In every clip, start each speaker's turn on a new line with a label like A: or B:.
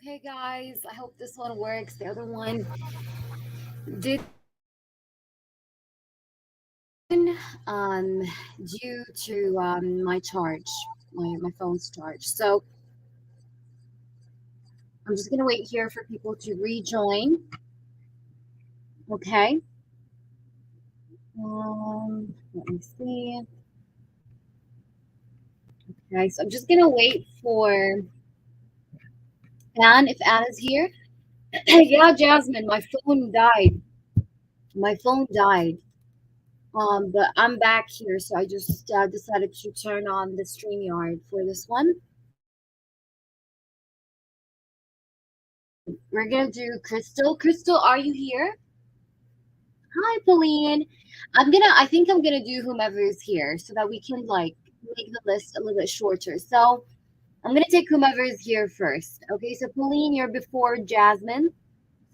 A: Okay, guys, I hope this one works. The other one didn't um, due to my charge, my phone's charge. So I'm just gonna wait here for people to rejoin. Okay. Let me see. Okay, so I'm just gonna wait for Anne if Anne is here. Yeah, Jasmine, my phone died. My phone died. But I'm back here, so I just decided to turn on the StreamYard for this one. We're gonna do Crystal. Crystal, are you here? Hi, Pauline. I think I'm gonna do whomever is here so that we can like make the list a little bit shorter. So I'm gonna take whomever is here first. Okay, so Pauline, you're before Jasmine.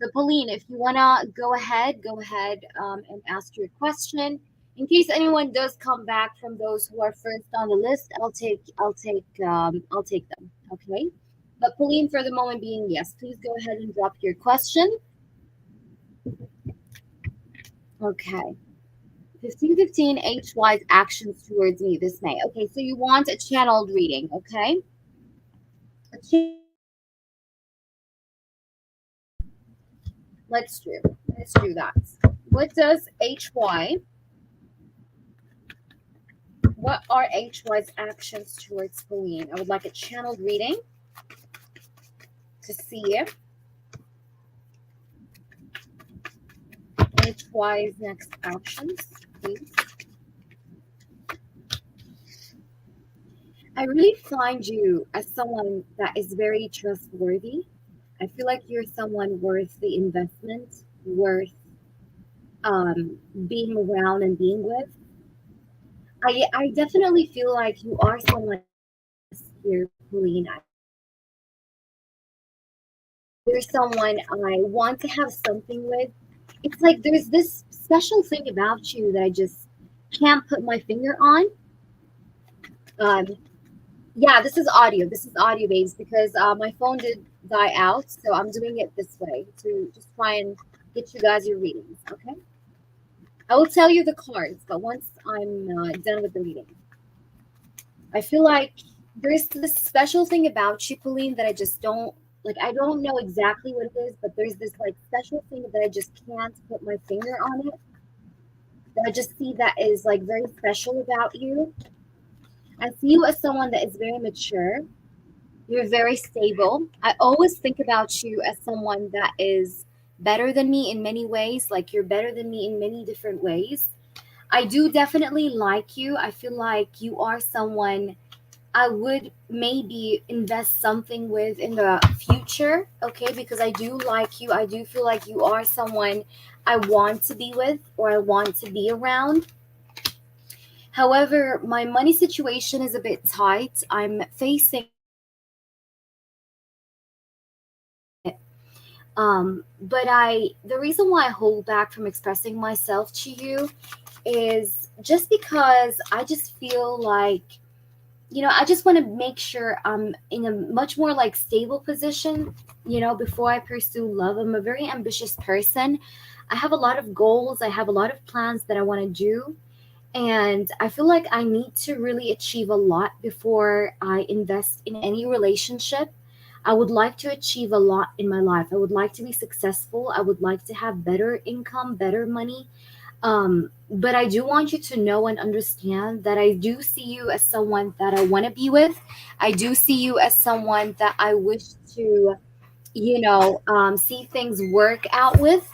A: So Pauline, if you wanna go ahead and ask your question. In case anyone does come back from those who are first on the list, I'll take them. Okay. But Pauline, for the moment being, yes, please go ahead and drop your question. Okay. 1515 HY's actions towards me this May. Okay, so you want a channeled reading, okay? A cha- let's do. Let's do that. What does HY, what are HY's actions towards Pauline? I would like a channeled reading to see HY's next actions, please. I really find you as someone that is very trustworthy. I feel like you're someone worth the investment, worth being around and being with. I definitely feel like you are someone here, Pauline. You're someone I want to have something with. It's like there's this special thing about you that I just can't put my finger on. Um, yeah, this is audio. This is audio based because my phone did die out, so I'm doing it this way to just try and get you guys your readings. Okay, I will tell you the cards, but once I'm done with the reading, I feel like there's this special thing about you, Pauline, that I just don't like. I don't know exactly what it is, but there's this like special thing that I just can't put my finger on it. That I just see that is like very special about you. I see you as someone that is very mature. You're very stable. I always think about you as someone that is better than me in many ways. Like you're better than me in many different ways. I do definitely like you. I feel like you are someone I would maybe invest something with in the future, okay? Because I do like you. I do feel like you are someone I want to be with or I want to be around. However, my money situation is a bit tight. I'm facing but the reason why I hold back from expressing myself to you is just because I just feel like I just want to make sure I'm in a much more like stable position, before I pursue love. I'm a very ambitious person. I have a lot of goals, I have a lot of plans that I want to do. And I feel like I need to really achieve a lot before I invest in any relationship. I would like to achieve a lot in my life. I would like to be successful. I would like to have better income, better money. But I do want you to know and understand that I do see you as someone that I want to be with. I do see you as someone that I wish to, see things work out with.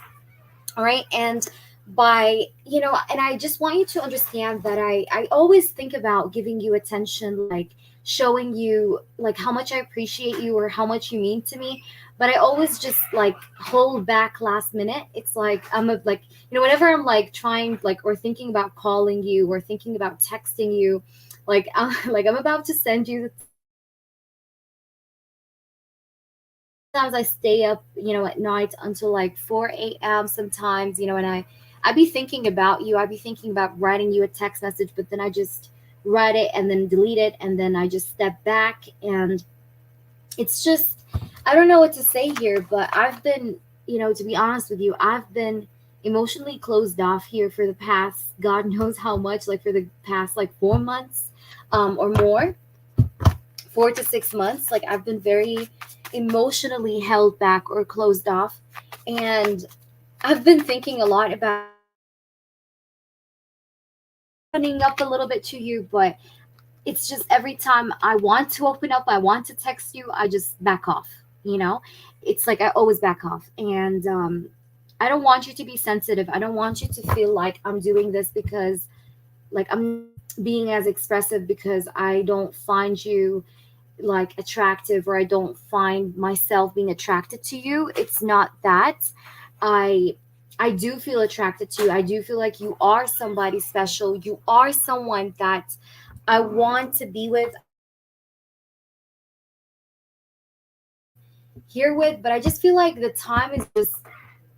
A: All right. And and I just want you to understand that I always think about giving you attention, like showing you like how much I appreciate you or how much you mean to me. But I always just like hold back last minute. It's like whenever I'm like trying like or thinking about calling you or thinking about texting you, like like I'm about to send you. Sometimes I stay up, at night until like 4 a.m. sometimes, and I'd be thinking about you. I'd be thinking about writing you a text message, but then I just write it and then delete it, and then I just step back, and it's just I don't know what to say here, but I've been, to be honest with you, I've been emotionally closed off here for the past, God knows how much, like for the past like 4 months, or more, 4 to 6 months. Like I've been very emotionally held back or closed off. And I've been thinking a lot about opening up a little bit to you, but it's just every time I want to open up, I want to text you, I just back off, you know? It's like I always back off. And I don't want you to be sensitive. I don't want you to feel like I'm doing this because, like, I'm being as expressive because I don't find you like attractive, or I don't find myself being attracted to you. It's not that. I I do feel attracted to you. I do feel like you are somebody special. You are someone that I want to be with, here with, but I just feel like the time is just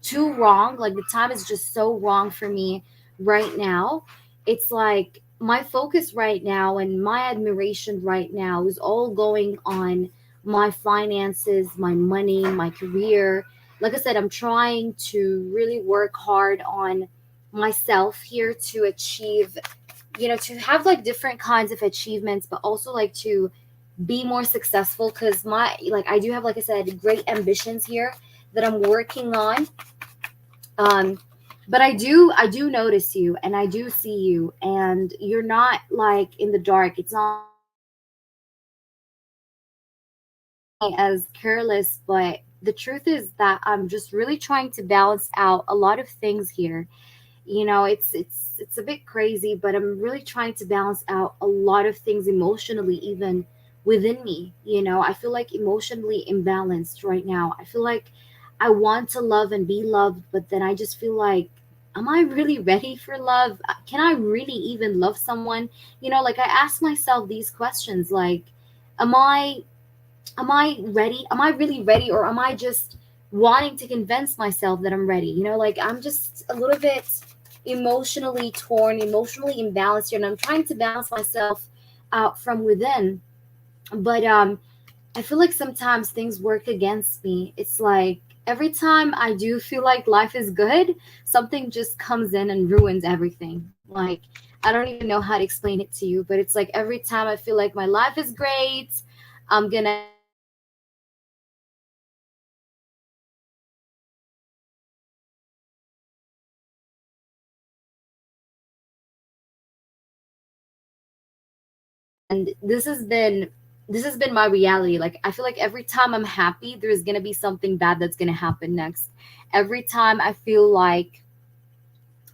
A: too wrong. Like the time is just so wrong for me right now. It's like my focus right now and my admiration right now is all going on my finances, my money, my career. Like I said, I'm trying to really work hard on myself here to achieve, to have like different kinds of achievements, but also like to be more successful, because my, like, I do have, like I said, great ambitions here that I'm working on. um but I do notice you, and I do see you, and you're not like in the dark. It's not as careless, but the truth is that I'm just really trying to balance out a lot of things here. It's a bit crazy, but I'm really trying to balance out a lot of things emotionally, even within me. I feel like emotionally imbalanced right now. I feel like I want to love and be loved, but then I just feel like, am I really ready for love? Can I really even love someone? Like I ask myself these questions, like, am I am I ready? Am I really ready, or am I just wanting to convince myself that I'm ready? Like I'm just a little bit emotionally torn, emotionally imbalanced here, and I'm trying to balance myself out from within. But I feel like sometimes things work against me. It's like every time I do feel like life is good, something just comes in and ruins everything. Like I don't even know how to explain it to you, but it's like every time I feel like my life is great, I'm gonna and this has been my reality. Like I feel like every time I'm happy, there's gonna be something bad that's gonna happen next. Every time I feel like,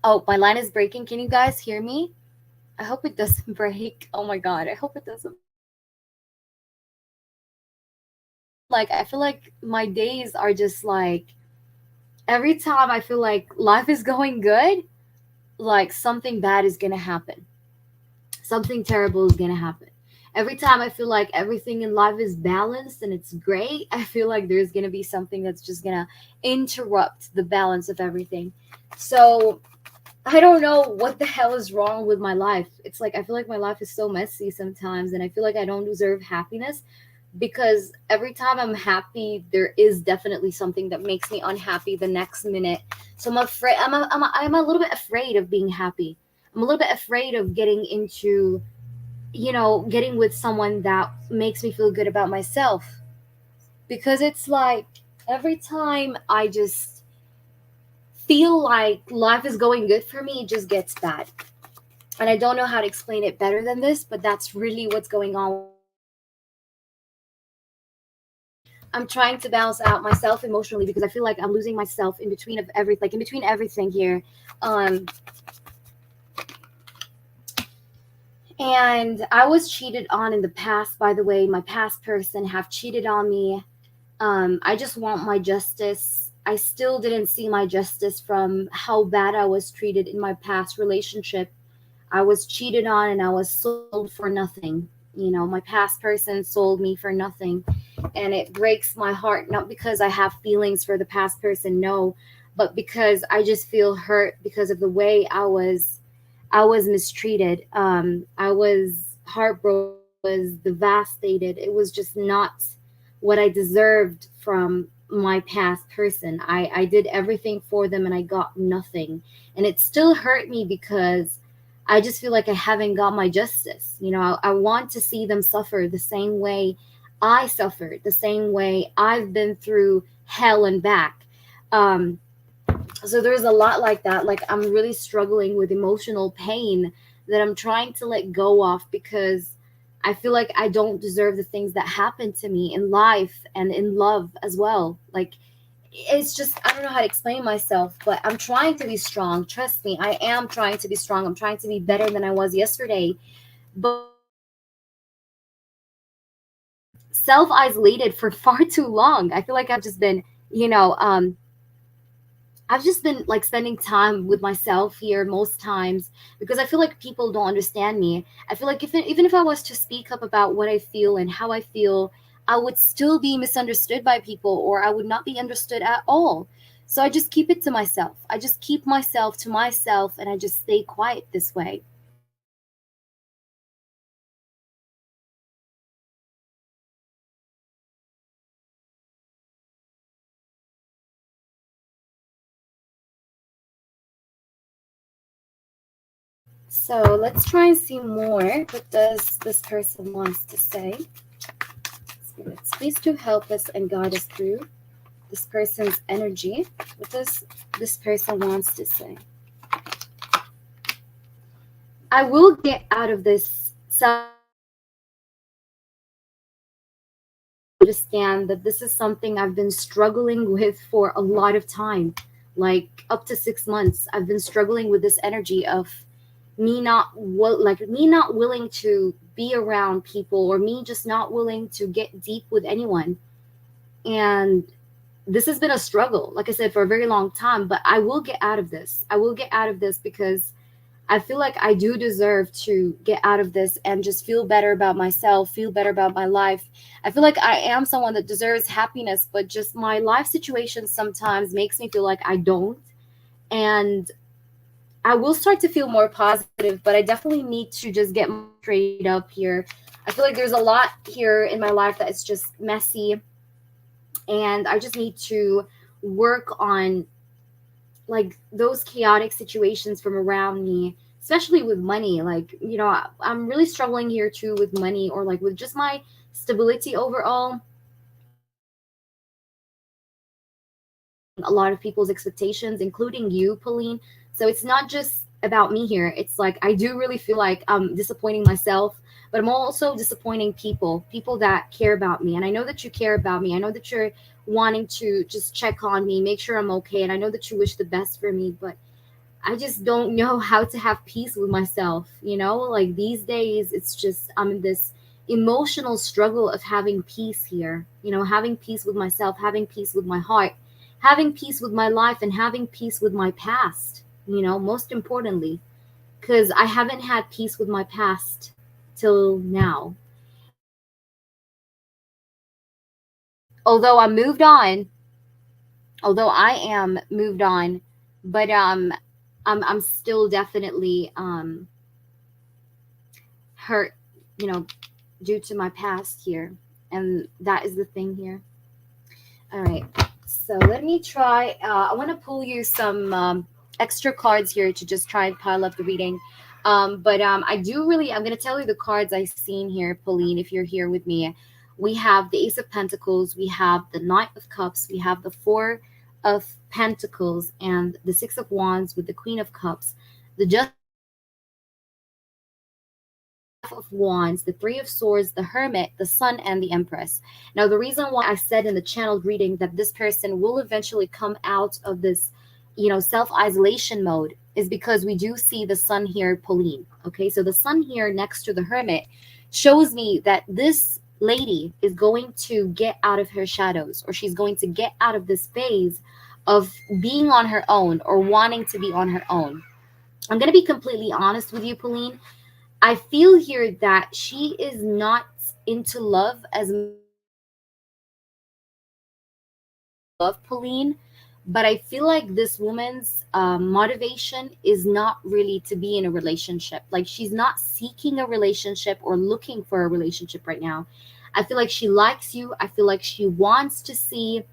A: oh, my line is breaking. Can you guys hear me? I hope it doesn't break. Oh my god, I hope it doesn't. Like I feel like my days are just like, every time I feel like life is going good, like something bad is gonna happen. Something terrible is gonna happen. Every time I feel like everything in life is balanced and it's great, I feel like there's gonna be something that's just gonna interrupt the balance of everything. So I don't know what the hell is wrong with my life. It's like I feel like my life is so messy sometimes, and I feel like I don't deserve happiness, because every time I'm happy, there is definitely something that makes me unhappy the next minute. So I'm afraid. I'm a little bit afraid of being happy. I'm a little bit afraid of getting into, getting with someone that makes me feel good about myself, because it's like every time I just feel like life is going good for me, it just gets bad. And I don't know how to explain it better than this, but that's really what's going on. I'm trying to balance out myself emotionally, because I feel like I'm losing myself in between of everything, like in between everything here. Um, and I was cheated on in the past, by the way. My past person have cheated on me. I just want my justice. I still didn't see my justice from how bad I was treated in my past relationship. I was cheated on and I was sold for nothing. My past person sold me for nothing. And it breaks my heart, not because I have feelings for the past person, no, but because I just feel hurt because of the way I was mistreated. I was heartbroken, was devastated. It was just not what I deserved from my past person. I did everything for them and I got nothing. And it still hurt me because I just feel like I haven't got my justice. I want to see them suffer the same way I suffered, the same way I've been through hell and back. Um, so there's a lot like that. Like, I'm really struggling with emotional pain that I'm trying to let go of because I feel like I don't deserve the things that happen to me in life and in love as well. Like, it's just, I don't know how to explain myself, but I'm trying to be strong. Trust me, I am trying to be strong. I'm trying to be better than I was yesterday. But self isolated for far too long. I feel like I've just been, you know, um, I've just been like spending time with myself here most times because I feel like people don't understand me. I feel like even if I was to speak up about what I feel and how I feel, I would still be misunderstood by people or I would not be understood at all. So I just keep it to myself. I just keep myself to myself and I just stay quiet this way. So let's try and see more. What does this person wants to say? Spirits, please to help us and guide us through this person's energy. What does this person wants to say? I will get out of this self. Understand that this is something I've been struggling with for a lot of time, like up to 6 months. I've been struggling with this energy of me not willing to be around people or me just not willing to get deep with anyone. And this has been a struggle, like I said, for a very long time, but I will get out of this. I will get out of this because I feel like I do deserve to get out of this and just feel better about myself, feel better about my life. I feel like I am someone that deserves happiness, but just my life situation sometimes makes me feel like I don't. And I will start to feel more positive, but I definitely need to just get straight up here. I feel like there's a lot here in my life that is just messy, and I just need to work on like those chaotic situations from around me, especially with money. Like, I'm really struggling here too with money or like with just my stability overall. A lot of people's expectations, including you, Pauline. So it's not just about me here. It's like I do really feel like I'm disappointing myself, but I'm also disappointing people that care about me. And I know that you care about me. I know that you're wanting to just check on me, make sure I'm okay. And I know that you wish the best for me, but I just don't know how to have peace with myself. Like these days, it's just I'm in this emotional struggle of having peace here, having peace with myself, having peace with my heart, having peace with my life, and having peace with my past, most importantly, because I haven't had peace with my past till now. Although I moved on, although I am moved on, but I'm still definitely hurt, you know, due to my past here. And that is the thing here. All right. So let me try. I want to pull you some extra cards here to just try and pile up the reading. But I'm going to tell you the cards I've seen here, Pauline, if you're here with me. We have the Ace of Pentacles, we have the Knight of Cups, we have the Four of Pentacles, and the Six of Wands with the Queen of Cups, the Just of Wands, the Three of Swords, the Hermit, the Sun, and the Empress. Now, the reason why I said in the channeled reading that this person will eventually come out of this, self-isolation mode is because we do see the Sun here, Pauline. Okay, so the Sun here next to the Hermit shows me that this lady is going to get out of her shadows, or she's going to get out of this phase of being on her own or wanting to be on her own. I'm going to be completely honest with you, Pauline. I feel here that she is not into love as love, Pauline, but I feel like this woman's motivation is not really to be in a relationship. Like she's not seeking a relationship or looking for a relationship right now. I feel like she likes you. I feel like she wants to see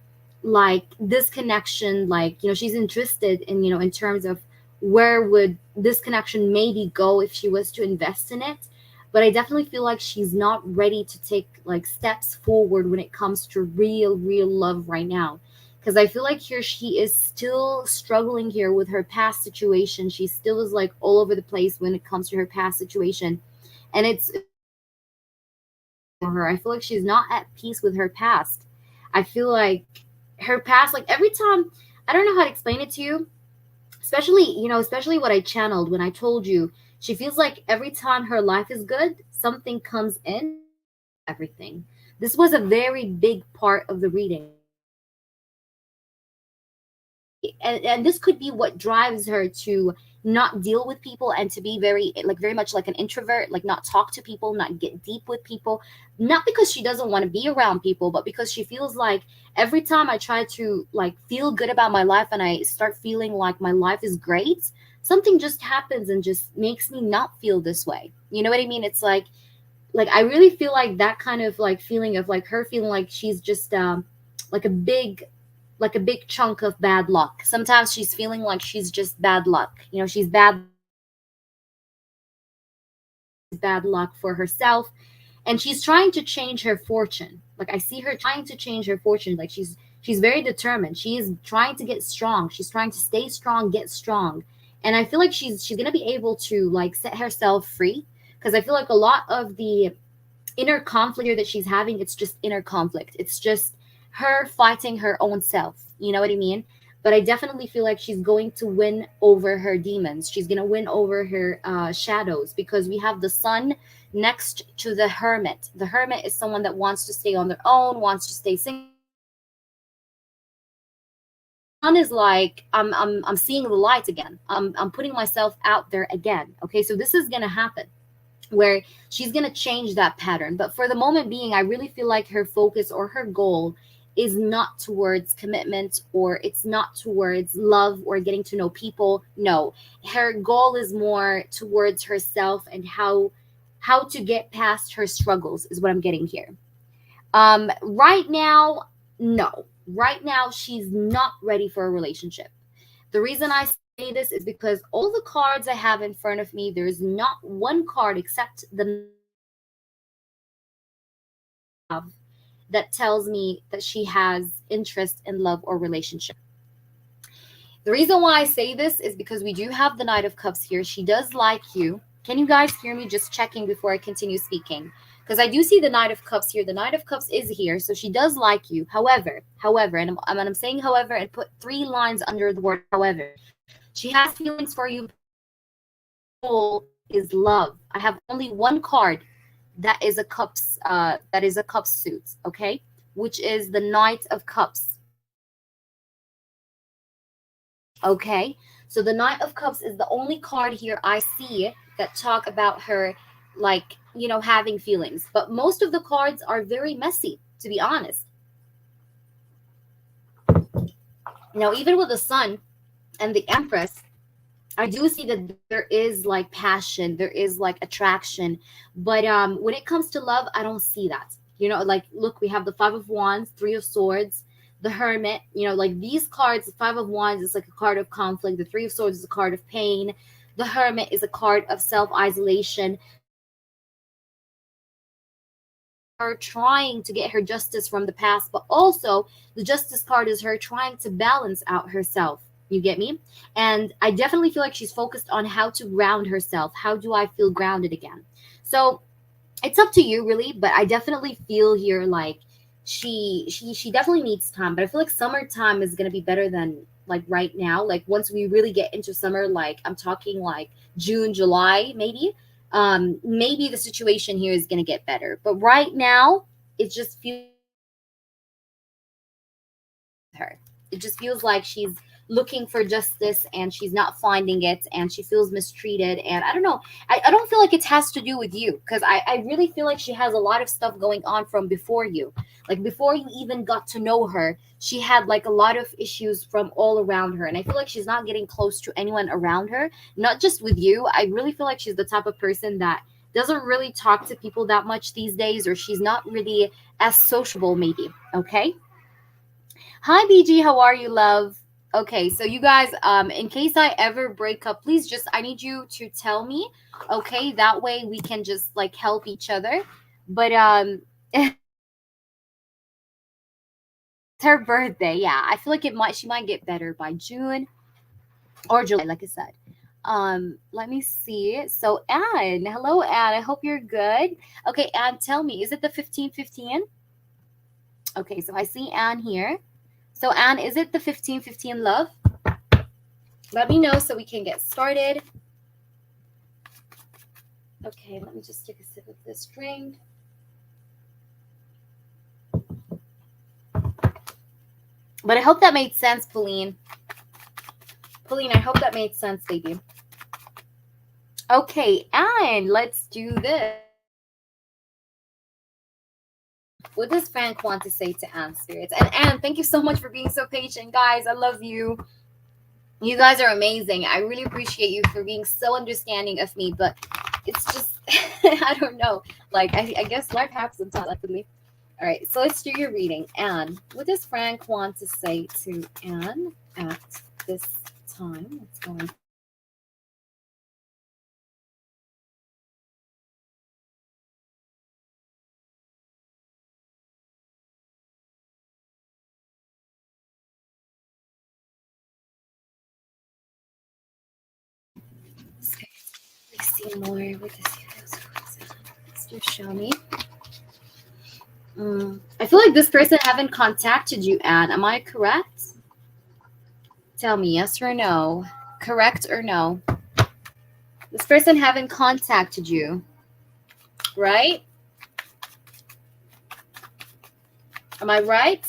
A: like this connection, like, she's interested in, in terms of where would this connection maybe go if she was to invest in it. But I definitely feel like she's not ready to take like steps forward when it comes to real love right now. Because I feel like here she is still struggling here with her past situation. She still is like all over the place when it comes to her past situation. And it's for her. I feel like she's not at peace with her past. I feel like her past, like every time, I don't know how to explain it to you, especially, especially what I channeled when I told you, she feels like every time her life is good, something comes in, everything. This was a very big part of the reading. And this could be what drives her to not deal with people and to be very much like an introvert, like not talk to people, not get deep with people, not because she doesn't want to be around people, but because she feels like every time I try to like feel good about my life and I start feeling like my life is great, something just happens and just makes me not feel this way. You know what I mean? It's like I really feel like that kind of like feeling of like her feeling like she's just like a big like a big chunk of bad luck. Sometimes she's feeling like she's just bad luck. She's bad luck for herself, and she's trying to change her fortune. Like I see her trying to change her fortune. Like she's very determined. She is trying to get strong. She's trying to stay strong, get strong. And I feel like she's going to be able to like set herself free, because I feel like a lot of the inner conflict here that she's having, it's just inner conflict. It's just her fighting her own self. You know what I mean? But I definitely feel like she's going to win over her demons. She's going to win over her shadows, because we have the sun next to the hermit. The hermit is someone that wants to stay on their own, wants to stay single. Sun is like I'm seeing the light again. I'm putting myself out there again. Okay, so this is going to happen where she's going to change that pattern. But for the moment being, I really feel like her focus or her goal is not towards commitment, or it's not towards love or getting to know people. No, her goal is more towards herself and how to get past her struggles is what I'm getting here. Right now, no. Right now she's not ready for a relationship. The reason I say this is because all the cards I have in front of me, there's not one card except the that tells me that she has interest in love or relationship. The reason why I say this is because we do have the Knight of Cups here. She does like you. Can you guys hear me? Just checking before I continue speaking. Because I do see the Knight of Cups here. The Knight of Cups is here, so she does like you. However, and I'm saying however and put 3 lines under the word however. She has feelings for you. Goal is love. I have only one card that is a cups suit, okay? Which is the Knight of Cups. Okay, so the Knight of Cups is the only card here I see that talk about her, like, having feelings. But most of the cards are very messy, to be honest. Now, even with the Sun and the Empress, I do see that there is like passion, there is like attraction, but when it comes to love, I don't see that. Like look, we have the 5 of Wands, 3 of Swords, the Hermit. Like these cards, the 5 of Wands is like a card of conflict, the 3 of Swords is a card of pain, the Hermit is a card of self-isolation. Her trying to get her justice from the past, but also the Justice card is her trying to balance out herself. You get me? And I definitely feel like she's focused on how to ground herself. How do I feel grounded again? So it's up to you, really. But I definitely feel here like she definitely needs time. But I feel like summertime is gonna be better than like right now. Like once we really get into summer, like I'm talking like June, July, maybe the situation here is gonna get better. But right now, it just feels her. It just feels like she's looking for justice and she's not finding it, and she feels mistreated. And I don't know. I don't feel like it has to do with you, because I really feel like she has a lot of stuff going on from before you. Like before you even got to know her, she had like a lot of issues from all around her. And I feel like she's not getting close to anyone around her, not just with you. I really feel like she's the type of person that doesn't really talk to people that much these days, or she's not really as sociable, maybe. Okay. Hi, BG. How are you, love? Okay, so you guys, in case I ever break up, please just I need you to tell me. Okay, that way we can just like help each other. But it's her birthday. Yeah, I feel like it might she might get better by June or July, like I said. Let me see. So Anne, hello Anne. I hope you're good. Okay, Anne, tell me, is it the 15:15? Okay, so I see Anne here. So Anne, is it the 15:15, love? Let me know so we can get started. Okay, let me just take a sip of this drink. But I hope that made sense, Pauline. Pauline, I hope that made sense, baby. Okay, and let's do this. What does Frank want to say to Anne, spirits? And Anne, thank you so much for being so patient, guys. I love you. You guys are amazing. I really appreciate you for being so understanding of me, but it's just, I don't know. Like, I guess life happens sometimes, luckily. All right, so let's do your reading. Anne, what does Frank want to say to Anne at this time? Let's go on. Okay, let's see more. What does he Let's do show me. I feel like this person haven't contacted you, Anne. Am I correct? Tell me yes or no. Correct or no? This person haven't contacted you, right? Am I right?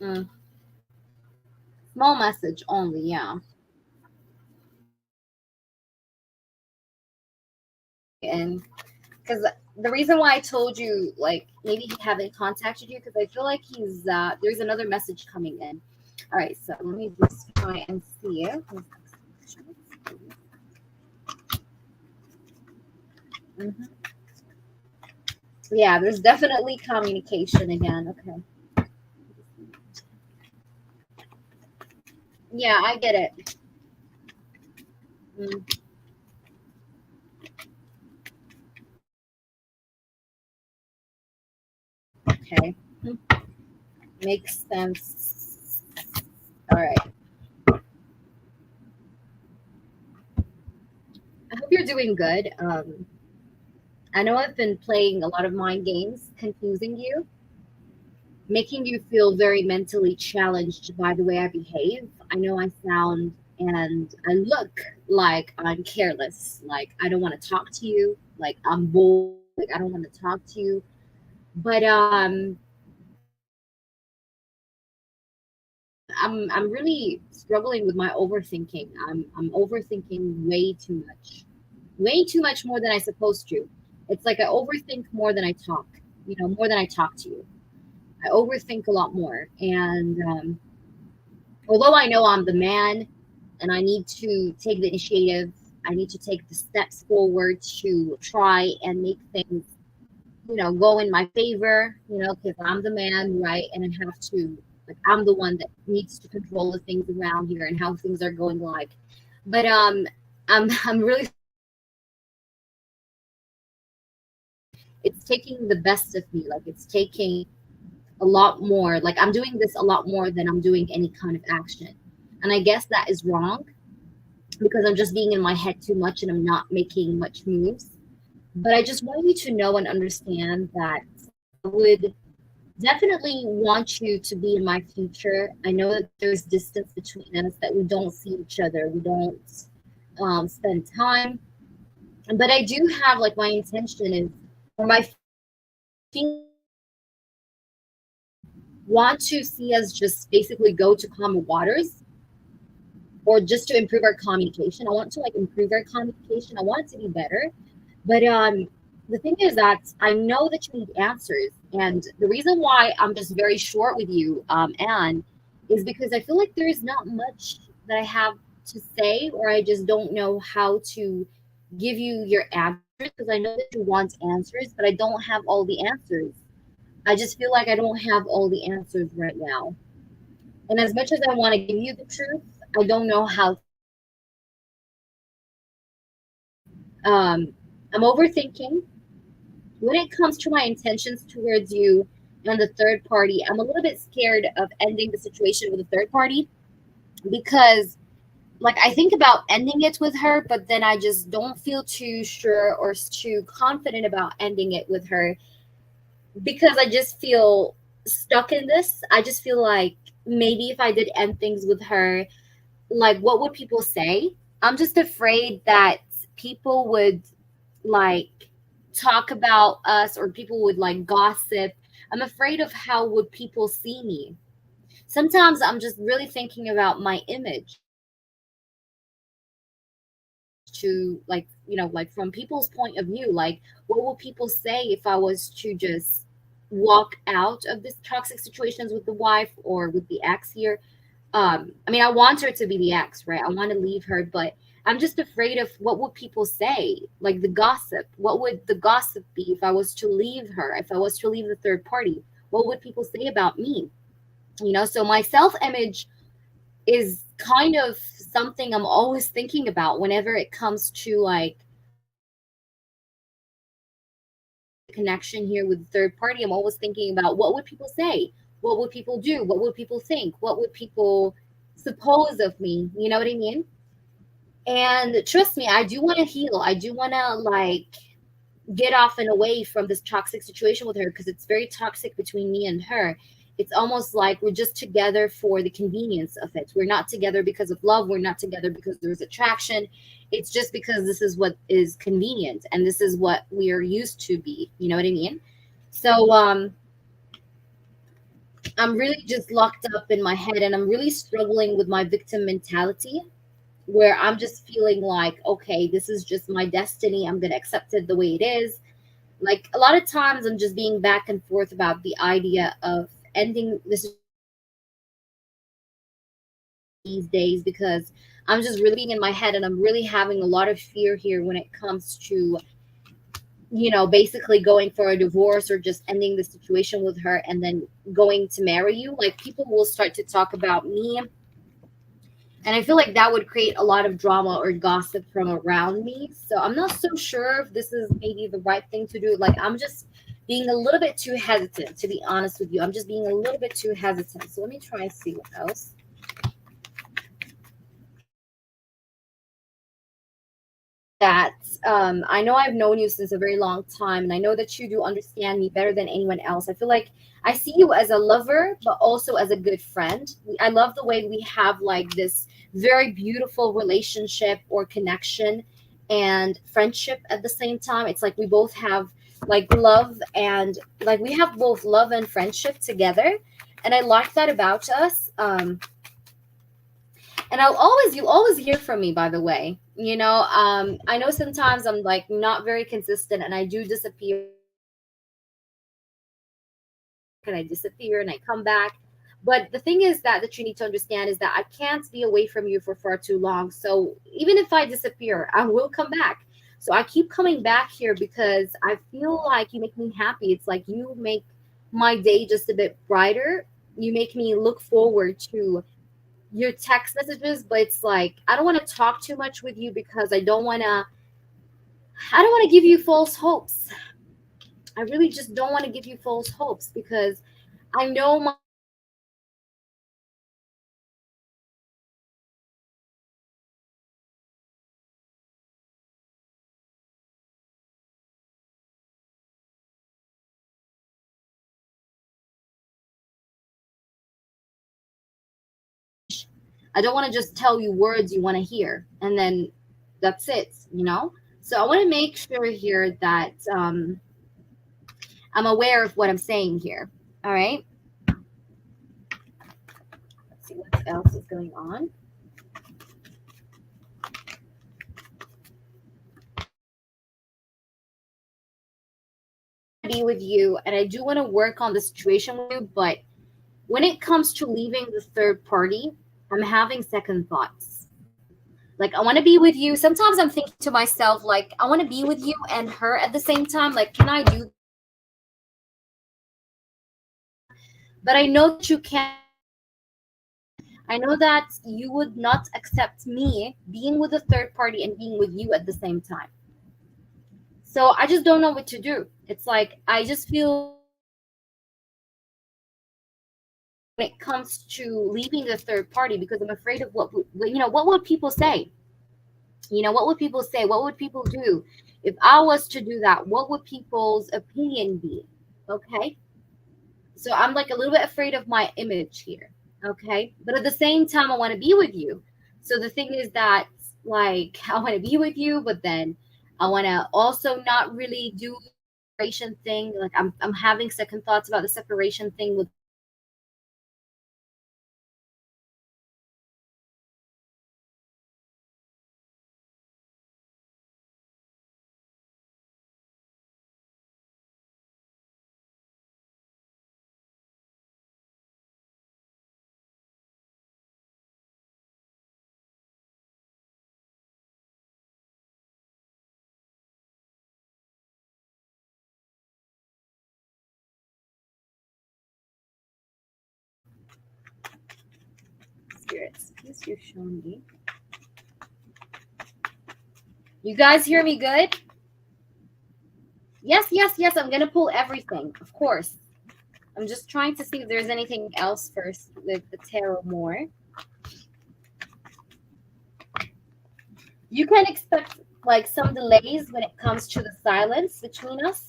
A: Okay. Small message only, yeah. And because the reason why I told you, like, maybe he haven't contacted you, because I feel like he's there's another message coming in. All right, so let me just try and see it. Mm-hmm. Yeah, there's definitely communication again. Okay. Yeah, I get it. Mm, okay. Makes sense. All right. I hope you're doing good. I know I've been playing a lot of mind games, confusing you, making you feel very mentally challenged by the way I behave. I know I sound and I look like I'm careless, like I don't want to talk to you, like I'm bored, like I don't want to talk to you. But I'm really struggling with my overthinking. I'm overthinking way too much more than I supposed to. It's like I overthink more than I talk. You know, more than I talk to you. I overthink a lot more, and although I know I'm the man and I need to take the initiative, I need to take the steps forward to try and make things, go in my favor, because I'm the man, right? And I have to, like, I'm the one that needs to control the things around here and how things are going like. But I'm really, it's taking the best of me. Like, it's taking a lot more. Like, I'm doing this a lot more than I'm doing any kind of action. And I guess that is wrong because I'm just being in my head too much and I'm not making much moves. But I just want you to know and understand that I would definitely want you to be in my future. I know that there's distance between us, that we don't see each other, we don't spend time. But I do have, like, my intention is, or my feeling, want to see us just basically go to calmer waters, or just to improve our communication. I want to, like, improve our communication. I want it to be better. But the thing is that I know that you need answers, and the reason why I'm just very short with you, Anne, is because I feel like there is not much that I have to say, or I just don't know how to give you your answers because I know that you want answers, but I don't have all the answers. I just feel like I don't have all the answers right now. And as much as I want to give you the truth, I don't know how. I'm overthinking when it comes to my intentions towards you and the third party. I'm a little bit scared of ending the situation with the third party because like I think about ending it with her, but then I just don't feel too sure or too confident about ending it with her because I just feel stuck in this. I just feel like maybe if I did end things with her, like what would people say? I'm just afraid that people would like talk about us or people would like gossip. I'm afraid of how would people see me. Sometimes I'm just really thinking about my image to like, like from people's point of view, like what will people say if I was to just walk out of this toxic situations with the wife or with the ex here. I mean, I want her to be the ex, right? I want to leave her, but I'm just afraid of what would people say, like the gossip. What would the gossip be if I was to leave her, if I was to leave the third party? What would people say about me? So my self image is kind of something I'm always thinking about whenever it comes to like connection here with the third party. I'm always thinking about what would people say? What would people do? What would people think? What would people suppose of me? You know what I mean? And trust me, I do want to heal. I do want to like get off and away from this toxic situation with her because it's very toxic between me and her. It's almost like we're just together for the convenience of it. We're not together because of love. We're not together because there's attraction. It's just because this is what is convenient and this is what we are used to be. You know what I mean? So I'm really just locked up in my head and I'm really struggling with my victim mentality where I'm just feeling like, okay, this is just my destiny. I'm going to accept it the way it is. Like a lot of times, I'm just being back and forth about the idea of ending this these days because I'm just really being in my head and I'm really having a lot of fear here when it comes to, basically going for a divorce or just ending the situation with her and then going to marry you. Like people will start to talk about me. And I feel like that would create a lot of drama or gossip from around me. So I'm not so sure if this is maybe the right thing to do. Like I'm just being a little bit too hesitant, to be honest with you. I'm just being a little bit too hesitant. So let me try and see what else. That I know I've known you since a very long time, and I know that you do understand me better than anyone else. I feel like I see you as a lover, but also as a good friend. I love the way we have like this very beautiful relationship or connection and friendship at the same time. It's like we both have like love and like we have both love and friendship together. And I like that about us. And you'll always hear from me, by the way. I know sometimes I'm like not very consistent and I do disappear and I disappear and I come back. But the thing is that you need to understand is that I can't be away from you for far too long. So even if I disappear, I will come back. So I keep coming back here because I feel like you make me happy. It's like you make my day just a bit brighter. You make me look forward to your text messages, but it's like I don't want to talk too much with you because I don't want to give you false hopes. I really just don't want to give you false hopes because I know my I don't want to just tell you words you want to hear and then that's it. So I want to make sure here that I'm aware of what I'm saying here. All right. Let's see what else is going on. Be with you and I do want to work on the situation with you, but when it comes to leaving the third party, I'm having second thoughts. Like, I want to be with you. Sometimes I'm thinking to myself, like, I want to be with you and her at the same time. Like, can I do? But I know that you can't. I know that you would not accept me being with a third party and being with you at the same time. So I just don't know what to do. It's like I just feel when it comes to leaving the third party because I'm afraid of what would people say? What would people say? What would people do? If I was to do that, what would people's opinion be? Okay. So I'm like a little bit afraid of my image here. Okay. But at the same time, I want to be with you. So the thing is that, like, I want to be with you, but then I want to also not really do the separation thing. Like, I'm having second thoughts about the separation thing with spirits. Please you show me. You guys hear me good? Yes, yes, yes. I'm gonna pull everything, of course. I'm just trying to see if there's anything else first with the tarot more. You can expect like some delays when it comes to the silence between us.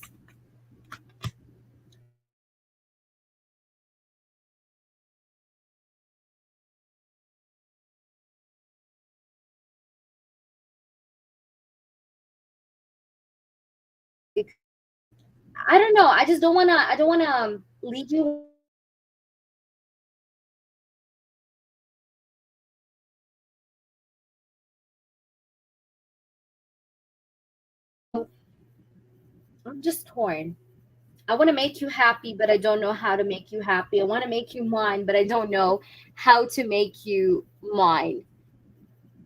A: I don't know. I don't wanna leave you. I'm just torn. I want to make you happy, but I don't know how to make you happy. I want to make you mine, but I don't know how to make you mine.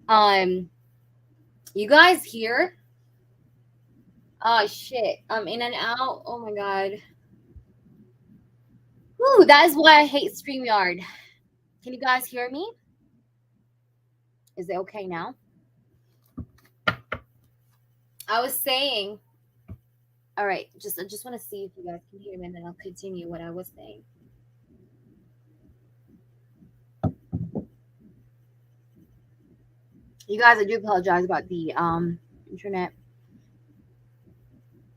A: Um, you guys here? Oh shit. I'm in and out. Oh my god. Ooh, that is why I hate StreamYard. Can you guys hear me? Is it okay now? I was saying, all right, I just want to see if you guys can hear me and then I'll continue what I was saying. You guys, I do apologize about the internet.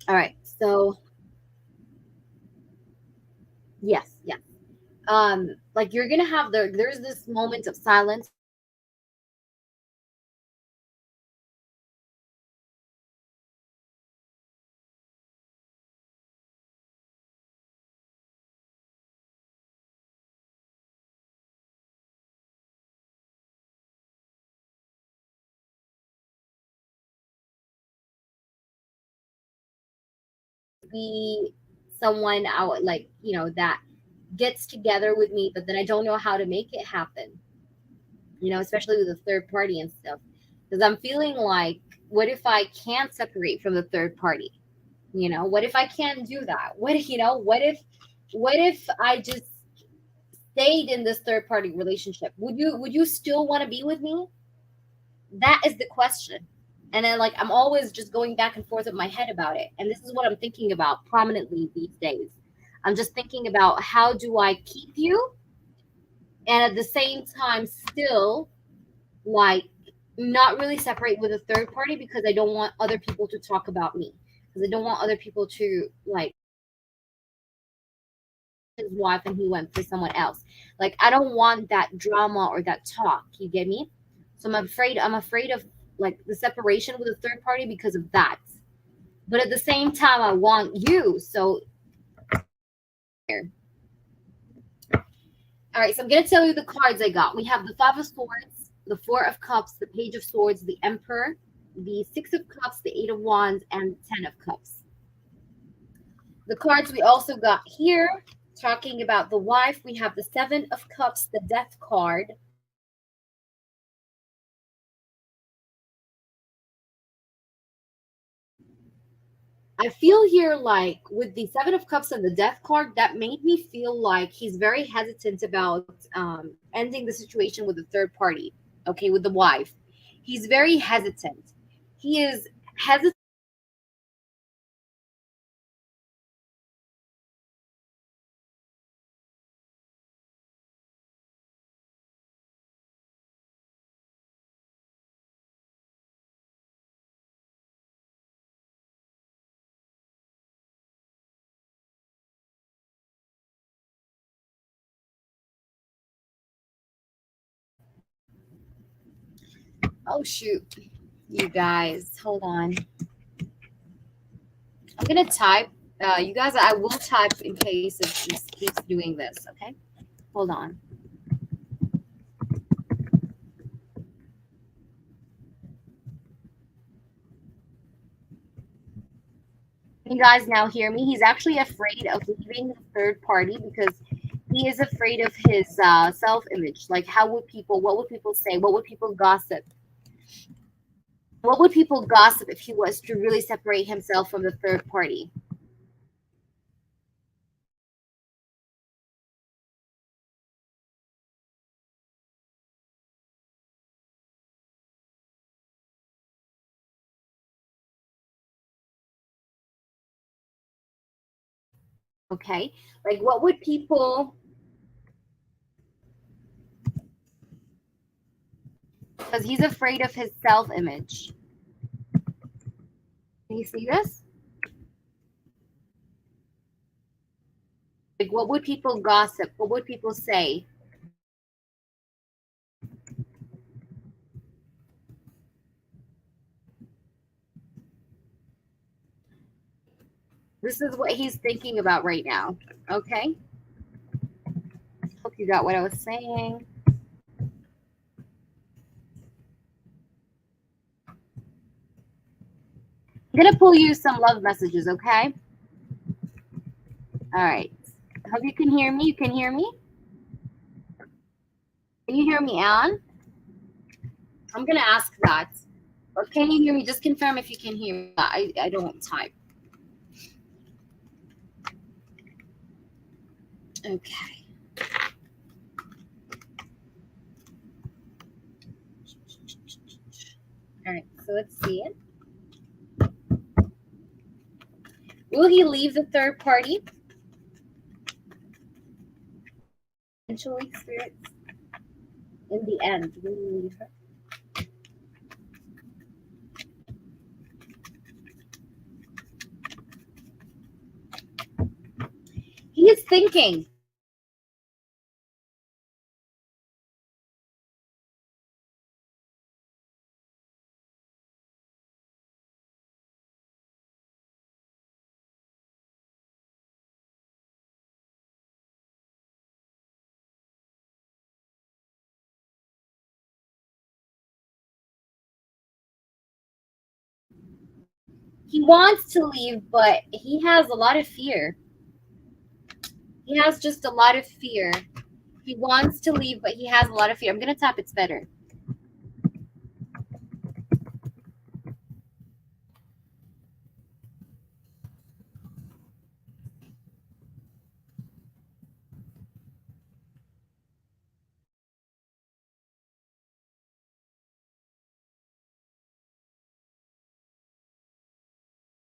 A: All right. So, yes, yes. Like you're going to have there's this moment of silence be someone out like, that gets together with me, but then I don't know how to make it happen. Especially with the third party and stuff. Because I'm feeling like, what if I can't separate from the third party? What if I can't do that? What if I just stayed in this third party relationship? Would you still want to be with me? That is the question. And then like I'm always just going back and forth with my head about it. And this is what I'm thinking about prominently these days. I'm just thinking about how do I keep you and at the same time still like not really separate with a third party because I don't want other people to talk about me. Because I don't want other people to like his wife and he went for someone else. Like I don't want that drama or that talk. You get me? So I'm afraid of like the separation with a third party because of that. But at the same time I want you. So here. All right, so I'm gonna tell you the cards I got. We have the Five of Swords, the Four of Cups, the Page of Swords, the Emperor, the Six of Cups, the Eight of Wands, and the Ten of Cups. The cards we also got here, talking about the wife, we have the Seven of Cups, the Death card, I feel here like with the Seven of Cups and the Death card, that made me feel like he's very hesitant about ending the situation with the third party, okay, with the wife. He's very hesitant. He is hesitant. Oh, shoot. You guys, hold on. I'm going to type. You guys, I will type in case it just keeps doing this, okay? Hold on. Can you guys now hear me? He's actually afraid of leaving the third party because he is afraid of his self-image. Like, what would people say? What would people gossip? What would people gossip if he was to really separate himself from the third party? Okay, like what would people? Because he's afraid of his self-image. Can you see this? Like, what would people gossip? What would people say? This is what he's thinking about right now. Okay. Hope you got what I was saying. I'm gonna pull you some love messages, okay? All right. I hope you can hear me. You can hear me? Can you hear me, Anne? I'm gonna ask that. Or can you hear me? Just confirm if you can hear me. I don't type. Okay. All right. So let's see it. Will he leave the third party? Eventually, spirits. In the end, will he leave her? He is thinking. He wants to leave, but he has a lot of fear. He has just a lot of fear. He wants to leave, but he has a lot of fear. I'm gonna tap it's better.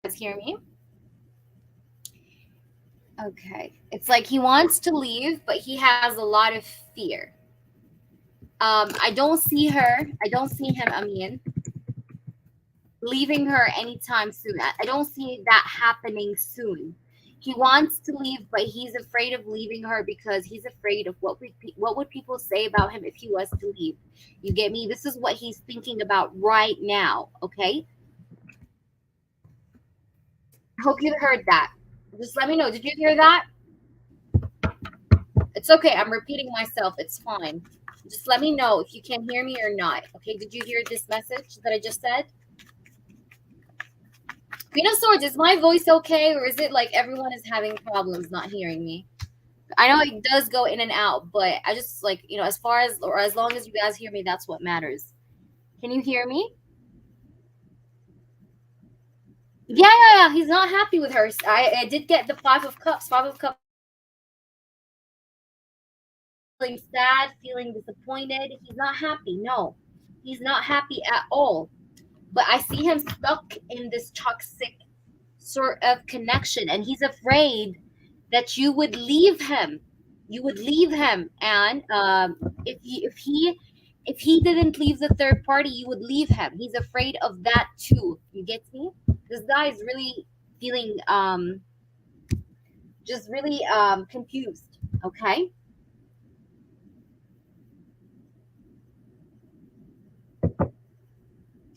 A: Guys hear me? Okay. It's like he wants to leave, but he has a lot of fear. I don't see her. I don't see him, Amin, leaving her anytime soon. I don't see that happening soon. He wants to leave, but he's afraid of leaving her because he's afraid of what would people say about him if he was to leave. You get me? This is what he's thinking about right now. Okay. I hope you heard that. Just let me know. Did you hear that? It's okay. I'm repeating myself. It's fine. Just let me know if you can hear me or not. Okay. Did you hear this message that I just said? Queen of Swords, is my voice okay, or is it like everyone is having problems not hearing me? I know it does go in and out, but I just like, as far as or as long as you guys hear me, that's what matters. Can you hear me? Yeah. He's not happy with her. I did get the Five of Cups. Five of Cups, feeling sad, feeling disappointed. He's not happy. No, he's not happy at all. But I see him stuck in this toxic sort of connection, and he's afraid that you would leave him. You would leave him, and if he didn't leave the third party, you would leave him. He's afraid of that too. You get me? This guy is really feeling just really confused. Okay,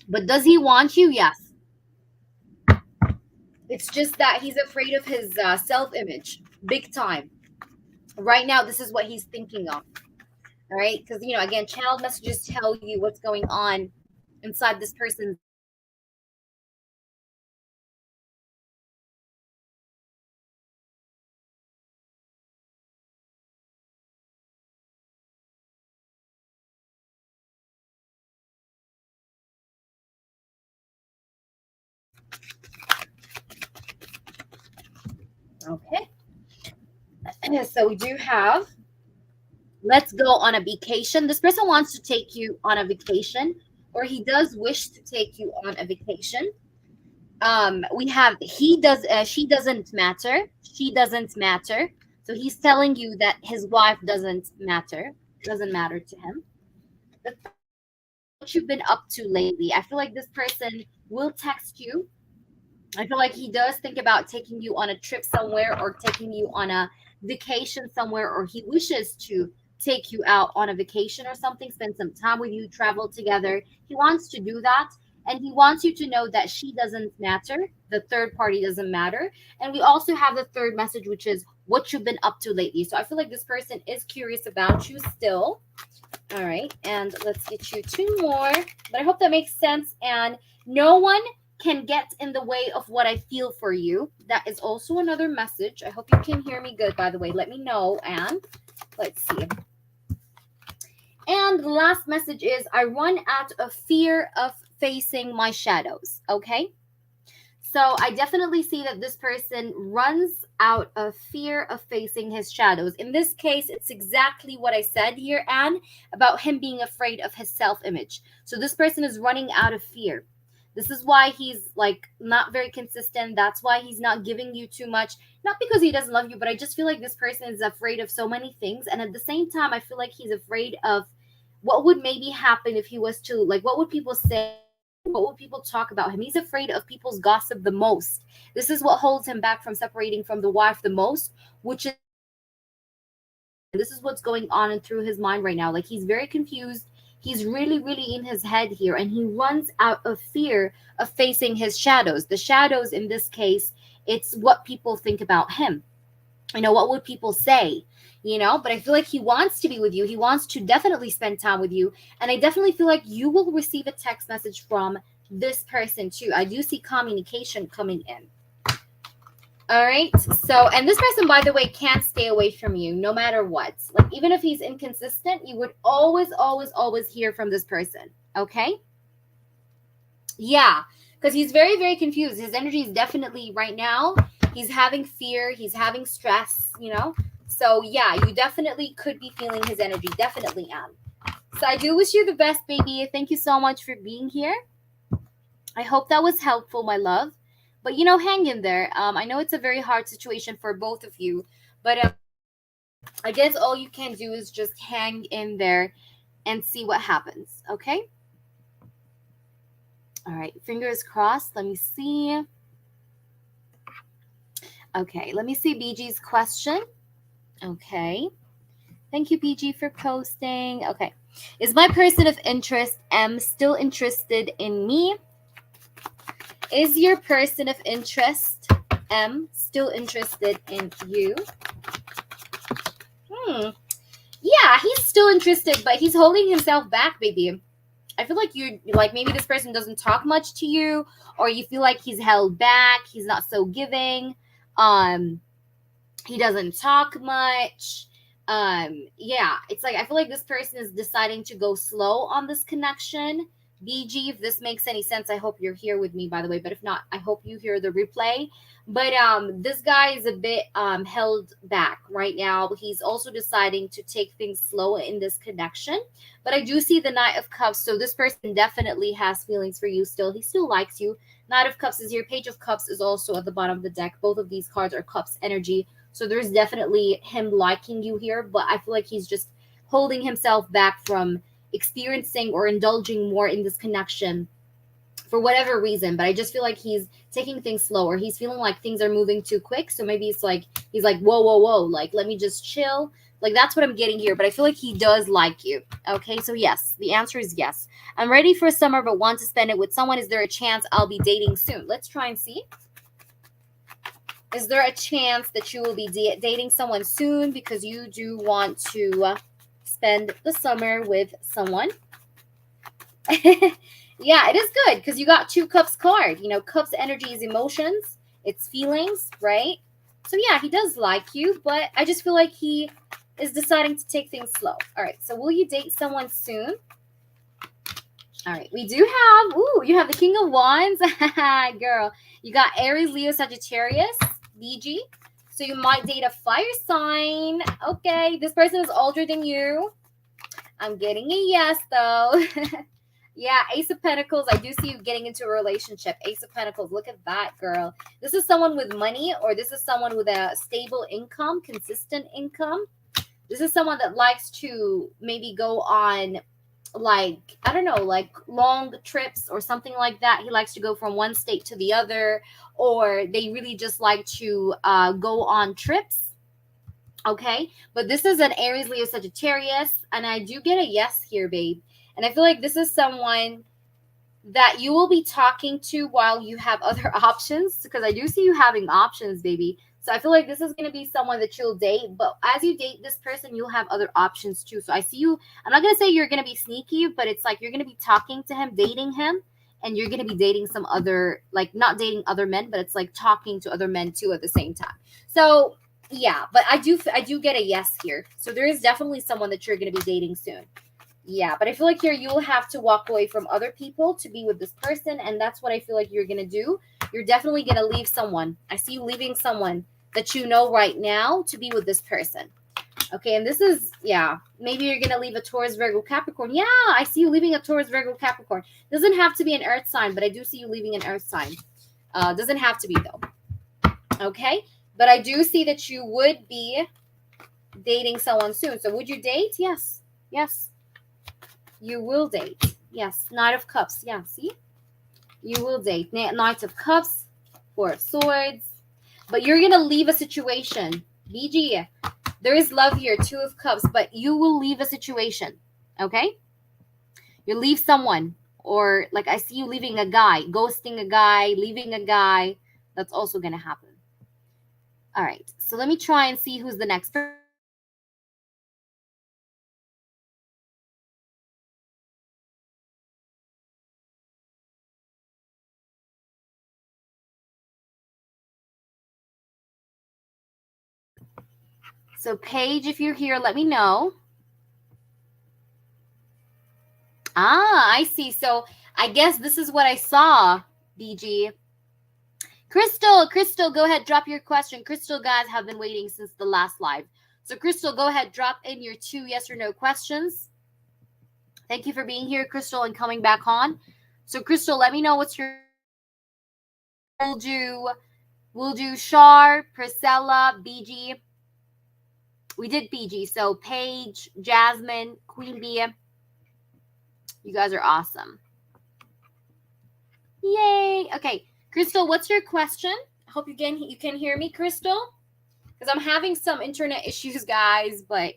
A: but does he want you? Yes. It's just that he's afraid of his self image, big time. Right now, this is what he's thinking of. All right, because again, child messages tell you what's going on inside this person's. Okay, so we do have, let's go on a vacation. This person wants to take you on a vacation, or he does wish to take you on a vacation. We have, he does, she doesn't matter. She doesn't matter. So he's telling you that his wife doesn't matter to him. That's what you've been up to lately. I feel like this person will text you. I feel like he does think about taking you on a trip somewhere, or taking you on a vacation somewhere, or he wishes to take you out on a vacation or something, spend some time with you, travel together. He wants to do that. And he wants you to know that she doesn't matter. The third party doesn't matter. And we also have the third message, which is what you've been up to lately. So I feel like this person is curious about you still. All right. And let's get you two more. But I hope that makes sense. And no one can get in the way of what I feel for you. That is also another message. I hope you can hear me good, by the way. Let me know. And let's see. And the last message is I run out of fear of facing my shadows. Okay. So I definitely see that this person runs out of fear of facing his shadows. In this case, it's exactly what I said here, Anne, about him being afraid of his self image. So this person is running out of fear. This is why he's like not very consistent. That's why he's not giving you too much. Not because he doesn't love you, but I just feel like this person is afraid of so many things. And at the same time, I feel like he's afraid of what would maybe happen if he was to, like, what would people say? What would people talk about him? He's afraid of people's gossip the most. This is what holds him back from separating from the wife the most, which is, this is what's going on and through his mind right now. Like, he's very confused. He's really, really in his head here, and he runs out of fear of facing his shadows. The shadows in this case, it's what people think about him. What would people say? But I feel like he wants to be with you. He wants to definitely spend time with you. And I definitely feel like you will receive a text message from this person too. I do see communication coming in. All right. So, and this person, by the way, can't stay away from you no matter what. Like, even if he's inconsistent, you would always, always, always hear from this person. Okay. Yeah. Because he's very, very confused. His energy is definitely right now, he's having fear, he's having stress. So, yeah, you definitely could be feeling his energy. Definitely am. So, I do wish you the best, baby. Thank you so much for being here. I hope that was helpful, my love. But, hang in there. I know it's a very hard situation for both of you. But I guess all you can do is just hang in there and see what happens. Okay? All right. Fingers crossed. Let me see. Okay. Let me see BG's question. Okay. Thank you, BG, for posting. Okay. Is my person of interest, M, still interested in me? Is your person of interest, M, still interested in you? Yeah, he's still interested, but he's holding himself back, baby. I feel like you're like, maybe this person doesn't talk much to you, or you feel like he's held back. He's not so giving. He doesn't talk much. Yeah, it's like I feel like this person is deciding to go slow on this connection BG, if this makes any sense, I hope you're here with me, by the way. But if not, I hope you hear the replay. But this guy is a bit held back right now. He's also deciding to take things slow in this connection. But I do see the Knight of Cups. So this person definitely has feelings for you still. He still likes you. Knight of Cups is here. Page of Cups is also at the bottom of the deck. Both of these cards are Cups energy. So there's definitely him liking you here. But I feel like he's just holding himself back from experiencing or indulging more in this connection for whatever reason. But I just feel like he's taking things slower. He's feeling like things are moving too quick. So maybe it's like he's like, whoa, whoa, whoa, like let me just chill. Like that's what I'm getting here. But I feel like he does like you. Okay, so yes, the answer is yes. I'm ready for summer but want to spend it with someone. Is there a chance I'll be dating soon? Let's try and see. Is there a chance that you will be dating someone soon because you do want to spend the summer with someone? Yeah, it is good because you got 2 cups card. You know, cups energy is emotions, it's feelings, right? So yeah, he does like you, but I just feel like he is deciding to take things slow. All right, so will you date someone soon? All right, we do have, you have the King of Wands. Girl, you got Aries, Leo, Sagittarius, BG. So you might date a fire sign. Okay, this person is older than you. I'm getting a yes, though. Yeah, Ace of Pentacles. I do see you getting into a relationship. Ace of Pentacles. Look at that, girl. This is someone with money, or this is someone with a stable income, consistent income. This is someone that likes to maybe go on, like, I don't know, like long trips or something like that. He likes to go from one state to the other, or they really just like to go on trips. Okay, but this is an Aries, Leo, Sagittarius, and I do get a yes here, babe. And I feel like this is someone that you will be talking to while you have other options, because I do see you having options, baby. So I feel like this is going to be someone that you'll date, but as you date this person, you'll have other options too. So I see you, I'm not going to say you're going to be sneaky, but it's like you're going to be talking to him, dating him, and you're going to be dating some other, like not dating other men, but it's like talking to other men too at the same time. So yeah, but I do get a yes here. So there is definitely someone that you're going to be dating soon. Yeah, but I feel like here you'll have to walk away from other people to be with this person, and that's what I feel like you're going to do. You're definitely going to leave someone. I see you leaving someone that you know right now to be with this person. Okay, and this is, yeah, maybe you're going to leave a Taurus, Virgo, Capricorn. Yeah, I see you leaving a Taurus, Virgo, Capricorn. Doesn't have to be an earth sign, but I do see you leaving an earth sign. Doesn't have to be, though. Okay, but I do see that you would be dating someone soon. So would you date? Yes. Yes. You will date. Yes. Knight of Cups. Yeah, see? You will date. Knight of Cups, 4 of Swords. But you're going to leave a situation. BG, there is love here, 2 of Cups, but you will leave a situation. Okay? You leave someone. Or, like, I see you leaving a guy, ghosting a guy, leaving a guy. That's also going to happen. All right. So let me try and see who's the next person. So, Paige, if you're here, let me know. Ah, I see. So, I guess this is what I saw, BG. Crystal, go ahead, drop your question. Crystal, guys, have been waiting since the last live. So, Crystal, go ahead, drop in your 2 yes or no questions. Thank you for being here, Crystal, and coming back on. So, Crystal, let me know what's your... We'll do Shar, Priscilla, BG. We did BG. So, Paige, Jasmine, Queen Bee. You guys are awesome. Yay. Okay. Crystal, what's your question? I hope you can hear me, Crystal. Because I'm having some internet issues, guys, but...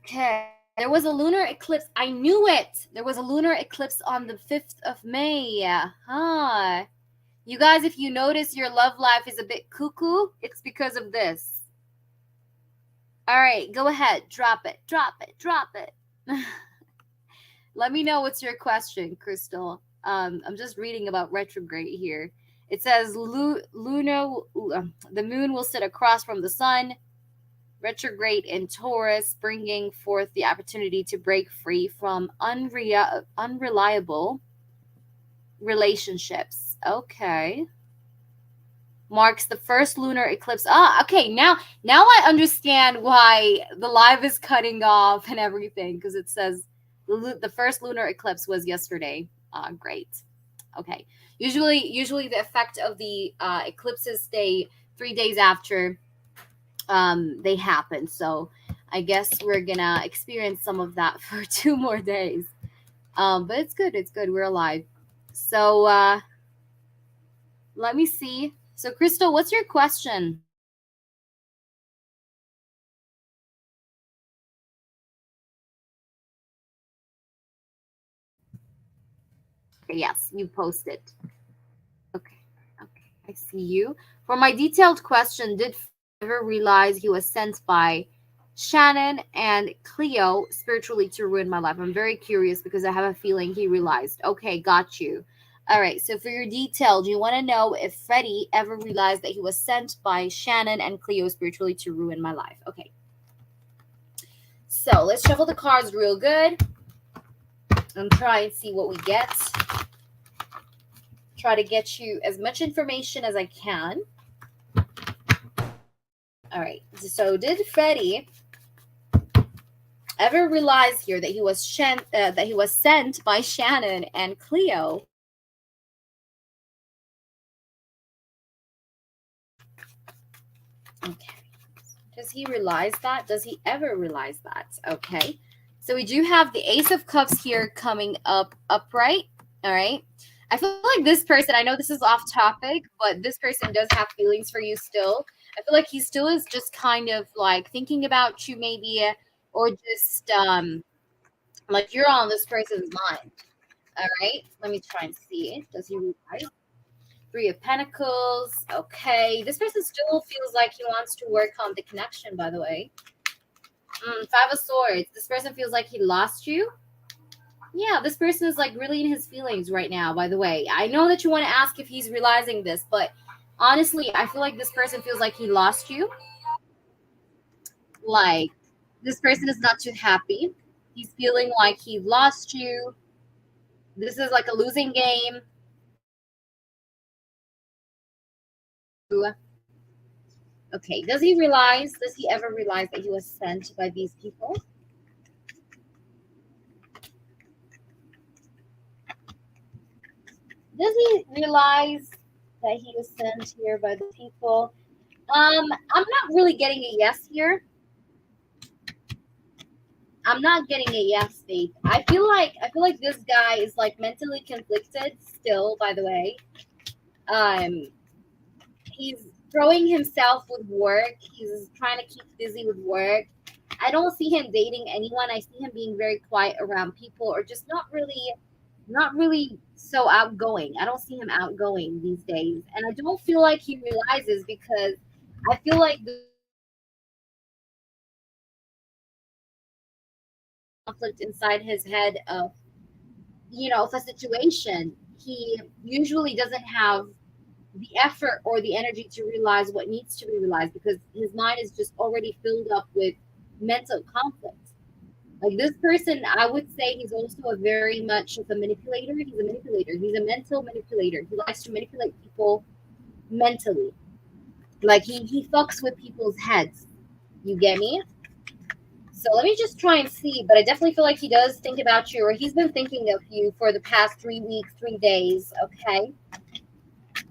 A: Okay. There was a lunar eclipse. I knew it. There was a lunar eclipse on the 5th of May. Huh. You guys, if you notice your love life is a bit cuckoo, it's because of this. All right, go ahead. Drop it. Drop it. Drop it. Let me know what's your question, Crystal. I'm just reading about retrograde here. It says the moon will sit across from the sun, retrograde in Taurus, bringing forth the opportunity to break free from unreliable relationships. Okay. Marks the first lunar eclipse. Okay. Now I understand why the live is cutting off and everything, because it says the first lunar eclipse was yesterday. Great. Okay. Usually the effect of the eclipses stay 3 days after they happen. So I guess we're gonna experience some of that for 2 more days. But it's good. It's good. We're alive. So let me see. So Crystal, what's your question? Okay, yes, you posted. Okay. Okay. I see you. For my detailed question, did ever realize he was sent by Shannon and Cleo spiritually to ruin my life? I'm very curious because I have a feeling he realized. Okay, got you. All right, so for your detail, do you want to know if Freddie ever realized that he was sent by Shannon and Cleo spiritually to ruin my life? Okay. So let's shuffle the cards real good and try and see what we get. Try to get you as much information as I can. All right, so did Freddie ever realize here that he was sent by Shannon and Cleo? Okay. Does he realize that? Does he ever realize that? Okay. So we do have the Ace of Cups here coming up upright. All right. I feel like this person, I know this is off topic, but this person does have feelings for you still. I feel like he still is just kind of like thinking about you maybe, or just like you're on this person's mind. All right. Let me try and see. Does he realize? 3 of Pentacles. Okay. This person still feels like he wants to work on the connection, by the way. 5 of Swords. This person feels like he lost you. Yeah, this person is like really in his feelings right now, by the way. I know that you want to ask if he's realizing this, but honestly, I feel like this person feels like he lost you. Like, this person is not too happy. He's feeling like he lost you. This is like a losing game. Okay, does he ever realize that he was sent by these people? Does he realize that he was sent here by the people? I'm not really getting a yes here. I'm not getting a yes, Faith. I feel like this guy is like mentally conflicted still, by the way. He's throwing himself with work. He's trying to keep busy with work. I don't see him dating anyone. I see him being very quiet around people, or just not really so outgoing. I don't see him outgoing these days. And I don't feel like he realizes, because I feel like the conflict inside his head of, of a situation, he usually doesn't have the effort or the energy to realize what needs to be realized, because his mind is just already filled up with mental conflict. Like, this person, I would say he's also a very much of a manipulator. He's a manipulator. He's a mental manipulator. He likes to manipulate people mentally. Like, he fucks with people's heads. You get me? So let me just try and see. But I definitely feel like he does think about you, or he's been thinking of you for the past 3 weeks, 3 days. Okay.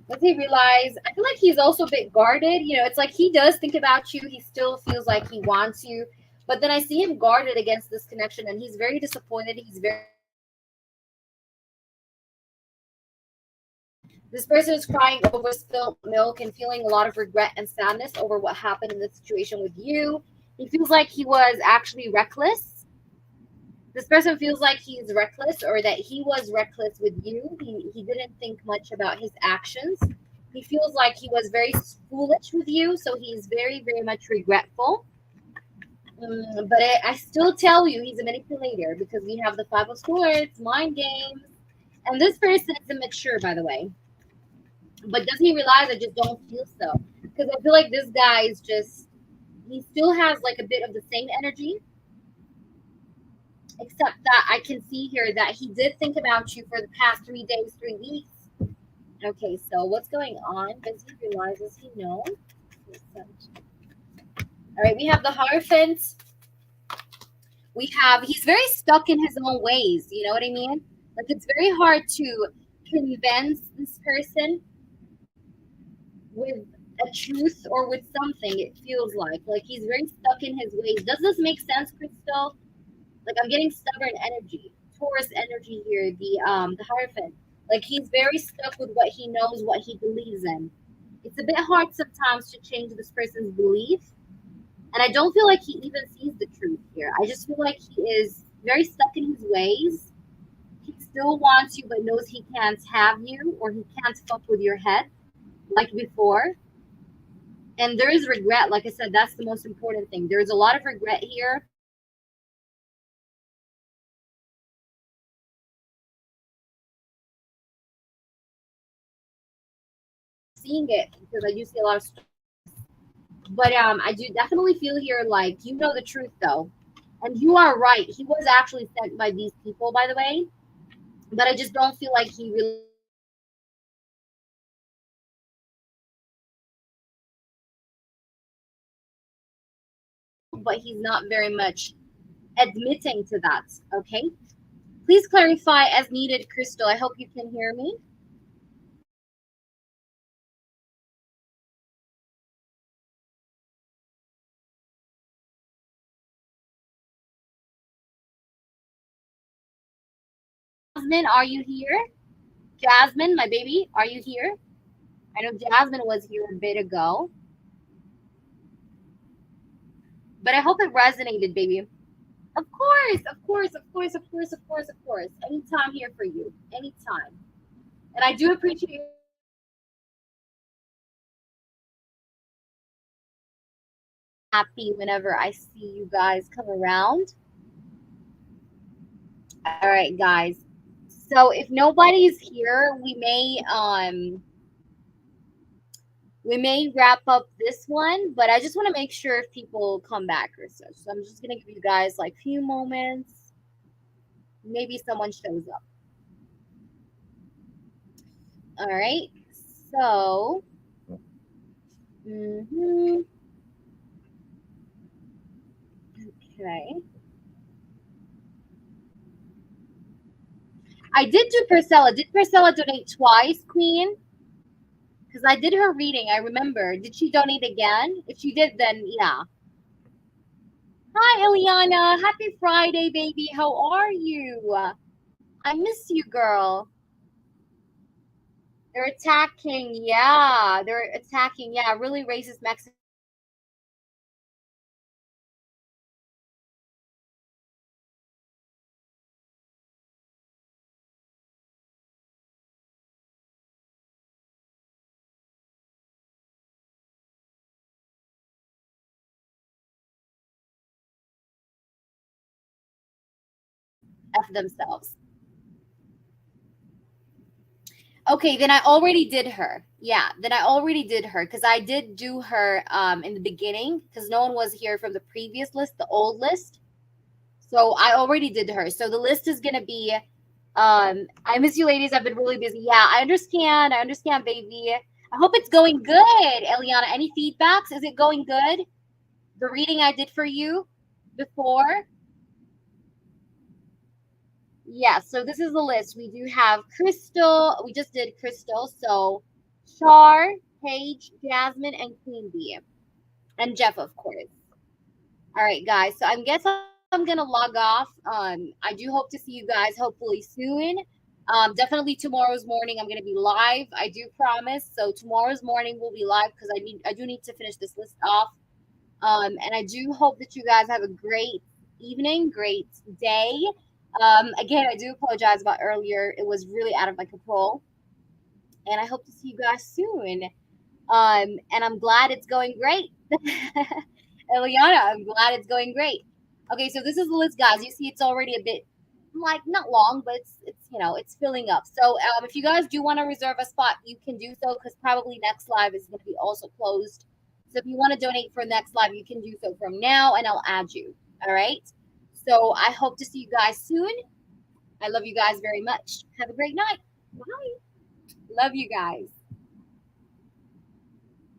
A: Does he realize? I feel like he's also a bit guarded. It's like he does think about you. He still feels like he wants you. But then I see him guarded against this connection, and he's very disappointed. This person is crying over spilled milk and feeling a lot of regret and sadness over what happened in this situation with you. He feels like he was actually reckless. This person feels like he's reckless or that he was reckless with you. He didn't think much about his actions. He feels like he was very foolish with you, so he's very, very much regretful. But I still tell you he's a manipulator because we have the Five of Swords, mind games, and this person is immature, by the way. But does he realize I just don't feel so? Because I feel like this guy is just, he still has like a bit of the same energy, except that I can see here that he did think about you for the past 3 days, 3 weeks. Okay, so what's going on? Does he realize? Does he know? All right, we have the Hierophant. We have, he's very stuck in his own ways. You know what I mean? Like it's very hard to convince this person with a truth or with something. It feels like he's very stuck in his ways. Does this make sense, Crystal? Like I'm getting stubborn energy, Taurus energy here. The Hierophant. Like he's very stuck with what he knows, what he believes in. It's a bit hard sometimes to change this person's belief, and I don't feel like he even sees the truth here. I just feel like he is very stuck in his ways. He still wants you, but knows he can't have you, or he can't fuck with your head like before. And there is regret. Like I said, that's the most important thing. There's a lot of regret here. Seeing it because I do see a lot of stuff. But I do definitely feel here like you know the truth though. And you are right. He was actually sent by these people, by the way. But I just don't feel like he really, but he's not very much admitting to that. Okay. Please clarify as needed, Crystal. I hope you can hear me. Jasmine, are you here? Jasmine, my baby, are you here? I know Jasmine was here a bit ago, but I hope it resonated, baby. Of course, of course, of course, of course, of course, of course. Anytime here for you. Anytime. And I do appreciate you happy whenever I see you guys come around. All right, guys. So if nobody's here, we may wrap up this one, but I just want to make sure if people come back or such. So I'm just gonna give you guys like few moments. Maybe someone shows up. All right. So, mm-hmm. Okay. I did do Priscilla. Did Priscilla donate twice, Queen? Because I did her reading. I remember. Did she donate again? If she did, then yeah. Hi, Eliana. Happy Friday, baby. How are you? I miss you, girl. They're attacking. Yeah, they're attacking. Yeah, really racist Mexican. F themselves. Okay, then I already did her. Yeah, then I already did her because I did do her in the beginning because no one was here from the previous list, the old list. So I already did her. So the list is gonna be I miss you ladies. I've been really busy. Yeah, I understand. I understand, baby. I hope it's going good, Eliana. Any feedbacks? Is it going good? The reading I did for you before? Yeah, so this is the list. We do have Crystal. We just did Crystal. So Char, Paige, Jasmine, and Queen Bee. And Jeff, of course. All right, guys. So I guess I'm gonna log off. I do hope to see you guys hopefully soon. Definitely tomorrow's morning I'm gonna be live. I do promise. So tomorrow's morning we'll be live because I do need to finish this list off. And I do hope that you guys have a great evening, great day. Again, I do apologize about earlier. It was really out of my control, and I hope to see you guys soon. And I'm glad it's going great. Eliana, I'm glad it's going great. Okay, so this is the list, guys. You see, it's already a bit like not long, but it's it's filling up. So if you guys do want to reserve a spot, you can do so because probably next live is going to be also closed. So if you want to donate for next live, you can do so from now, and I'll add you. All right. So I hope to see you guys soon. I love you guys very much. Have a great night. Bye. Love you guys.